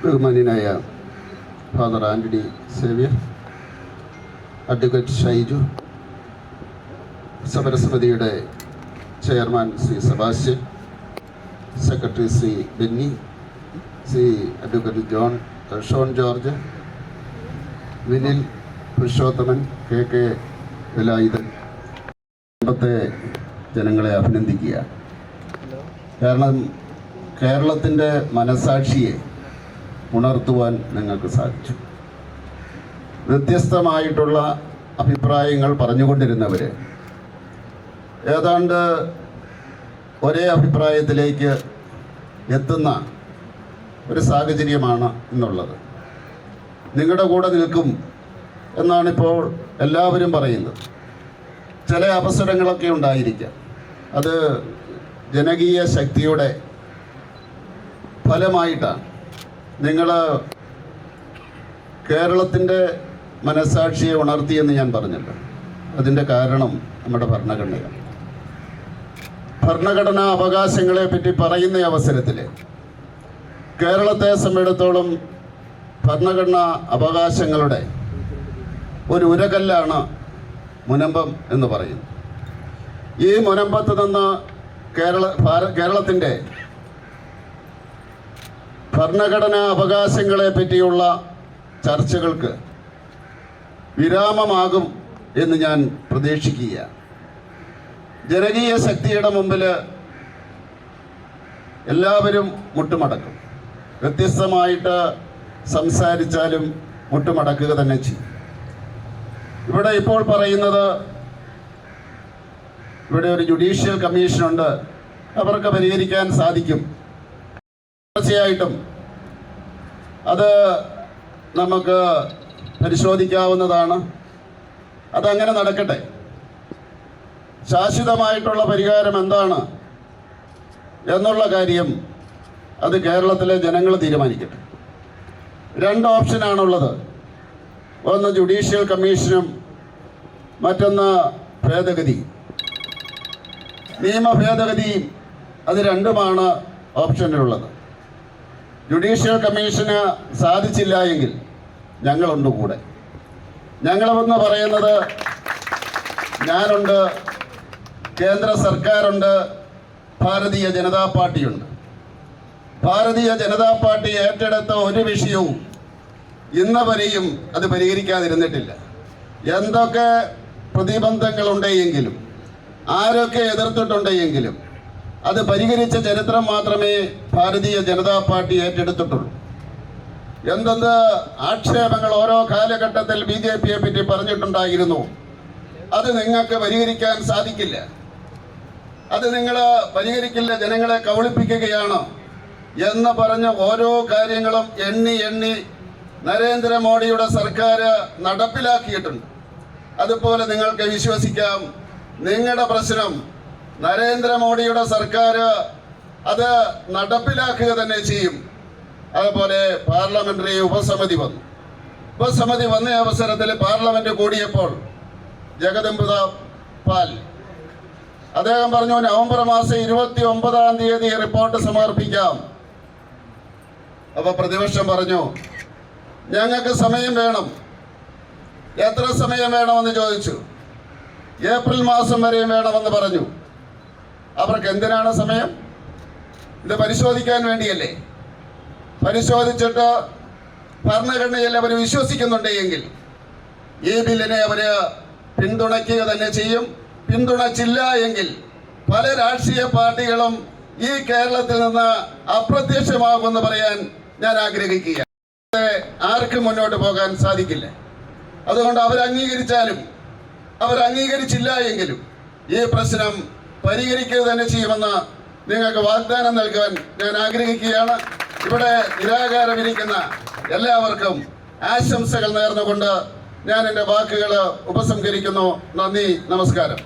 ബഹുമാന്യനായ father Antony Xavier, advocate Shaiju, സമരസമിതിയുടെ chairman Shri Sebastian, secretary Shri Benny, Shri advocate Shaun George, Vinil Purushothaman, K Velayudhan, ഇന്നത്തെ ജനങ്ങളെ അഭിനന്ദിക്കുക. കാരണം കേരളത്തിൻ്റെ മനസാക്ഷിയെ ഉണർത്തുവാൻ നിങ്ങൾക്ക് സാധിച്ചു. വ്യത്യസ്തമായിട്ടുള്ള അഭിപ്രായങ്ങൾ പറഞ്ഞുകൊണ്ടിരുന്നവർ ഏതാണ്ട് ഒരേ അഭിപ്രായത്തിലേക്ക് എത്തുന്ന ഒരു സാഹചര്യമാണ് ഇന്നുള്ളത്. നിങ്ങളുടെ കൂടെ നിൽക്കും എന്നാണിപ്പോൾ എല്ലാവരും പറയുന്നത്. ചില അവസരങ്ങളൊക്കെ ഉണ്ടായിരിക്കാം. അത് ജനകീയ ശക്തിയുടെ ഫലമായിട്ടാണ്. നിങ്ങൾ കേരളത്തിൻ്റെ മനസാക്ഷിയെ ഉണർത്തിയെന്ന് ഞാൻ പറഞ്ഞല്ലോ. അതിൻ്റെ കാരണം നമ്മുടെ ഭരണഘടനയാണ്. ഭരണഘടനാ അവകാശങ്ങളെ പറ്റി പറയുന്ന അവസരത്തിൽ കേരളത്തെ സംബന്ധിച്ചിടത്തോളം ഭരണഘടനാ അവകാശങ്ങളുടെ ഒരു ഉരകല്ലാണ് മുനമ്പം എന്ന് പറയുന്നത്. ഈ മുനമ്പത്ത് നിന്ന് കേരളത്തിൻ്റെ ഭരണഘടനാ അവകാശങ്ങളെ പറ്റിയുള്ള ചർച്ചകൾക്ക് വിരാമമാകും എന്ന് ഞാൻ പ്രതീക്ഷിക്കുകയാണ്. ജനകീയ ശക്തിയുടെ മുമ്പിൽ എല്ലാവരും മുട്ടുമടക്കും. വ്യത്യസ്തമായിട്ട് സംസാരിച്ചാലും മുട്ടുമടക്കുക തന്നെ ചെയ്യും. ഇവിടെ ഇപ്പോൾ പറയുന്നത്, ഇവിടെ ഒരു ജുഡീഷ്യൽ കമ്മീഷനുണ്ട്, അവർക്ക് പരിഹരിക്കാൻ സാധിക്കും. തീർച്ചയായിട്ടും അത് നമുക്ക് പരിശോധിക്കാവുന്നതാണ്. അതങ്ങനെ നടക്കട്ടെ. ശാശ്വതമായിട്ടുള്ള പരിഹാരം എന്താണ് എന്നുള്ള കാര്യം അത് കേരളത്തിലെ ജനങ്ങൾ തീരുമാനിക്കട്ടെ. രണ്ട് ഓപ്ഷനാണുള്ളത്. ഒന്ന് ജുഡീഷ്യൽ കമ്മീഷനും മറ്റൊന്ന് ഭേദഗതി, നിയമ ഭേദഗതിയും. അത് രണ്ടുമാണ് ഓപ്ഷനിലുള്ളത്. ജുഡീഷ്യൽ കമ്മീഷന് സാധിച്ചില്ല എങ്കിൽ ഞങ്ങളുണ്ട് കൂടെ. ഞങ്ങളെന്ന് പറയുന്നത് ഞാനുണ്ട്, കേന്ദ്ര സർക്കാരുണ്ട്, ഭാരതീയ ജനതാ പാർട്ടിയുണ്ട്. ഭാരതീയ ജനതാ പാർട്ടി ഏറ്റെടുത്ത ഒരു വിഷയവും ഇന്ന് വരെയും അത് പരിഹരിക്കാതിരുന്നിട്ടില്ല. എന്തൊക്കെ പ്രതിബന്ധങ്ങളുണ്ടെങ്കിലും ആരൊക്കെ എതിർത്തിട്ടുണ്ടെങ്കിലും അത് പരിഹരിച്ച ചരിത്രം മാത്രമേ ഭാരതീയ ജനതാ പാർട്ടി ഏറ്റെടുത്തിട്ടുള്ളൂ. എന്തെന്ന് ആക്ഷേപങ്ങൾ ഓരോ കാലഘട്ടത്തിൽ BJPയെ പറ്റി പറഞ്ഞിട്ടുണ്ടായിരുന്നു. അത് നിങ്ങൾക്ക് പരിഹരിക്കാൻ സാധിക്കില്ല, അത് നിങ്ങൾ പരിഹരിക്കില്ല, ജനങ്ങളെ കബളിപ്പിക്കുകയാണ് എന്ന് പറഞ്ഞ ഓരോ കാര്യങ്ങളും എണ്ണി നരേന്ദ്രമോദിയുടെ സർക്കാർ നടപ്പിലാക്കിയിട്ടുണ്ട്. അതുപോലെ നിങ്ങൾക്ക് വിശ്വസിക്കാം, നിങ്ങളുടെ പ്രശ്നം നരേന്ദ്രമോദിയുടെ സർക്കാർ അത് നടപ്പിലാക്കുക തന്നെ ചെയ്യും. അതുപോലെ പാർലമെന്ററി ഉപസമിതി വന്ന അവസരത്തിൽ പാർലമെന്റ് കൂടിയപ്പോൾ ജഗദംബിക പാൽ അദ്ദേഹം പറഞ്ഞു, നവംബർ മാസം 29-ാം തീയതി റിപ്പോർട്ട് സമർപ്പിക്കാം. അപ്പൊ പ്രതിപക്ഷം പറഞ്ഞു, ഞങ്ങൾക്ക് സമയം വേണം. എത്ര സമയം വേണമെന്ന് ചോദിച്ചു. ഏപ്രിൽ മാസം വരെയും വേണമെന്ന് പറഞ്ഞു. അവർക്ക് എന്തിനാണ് സമയം? ഇത് പരിശോധിക്കാൻ വേണ്ടിയല്ലേ? പരിശോധിച്ചിട്ട് ഭരണഘടനയിൽ അവർ വിശ്വസിക്കുന്നുണ്ടെങ്കിൽ ഈ ബില്ലിനെ അവർ പിന്തുണയ്ക്കുക തന്നെ ചെയ്യും. പിന്തുണച്ചില്ല എങ്കിൽ പല രാഷ്ട്രീയ പാർട്ടികളും ഈ കേരളത്തിൽ നിന്ന് അപ്രത്യക്ഷമാകുമെന്ന് പറയാൻ ഞാൻ ആഗ്രഹിക്കുക. ആർക്കും മുന്നോട്ട് പോകാൻ സാധിക്കില്ല. അതുകൊണ്ട് അവരംഗീകരിച്ചാലും അവരംഗീകരിച്ചില്ല എങ്കിലും ഈ പ്രശ്നം പരിഹരിക്കുക തന്നെ ചെയ്യുമെന്ന് നിങ്ങൾക്ക് വാഗ്ദാനം നൽകാൻ ഞാൻ ആഗ്രഹിക്കുകയാണ്. ഇവിടെ നിരാകാരമിരിക്കുന്ന എല്ലാവർക്കും ആശംസകൾ നേർന്നുകൊണ്ട് ഞാൻ എൻ്റെ വാക്കുകൾ ഉപസംഹരിക്കുന്നു. നന്ദി, നമസ്കാരം.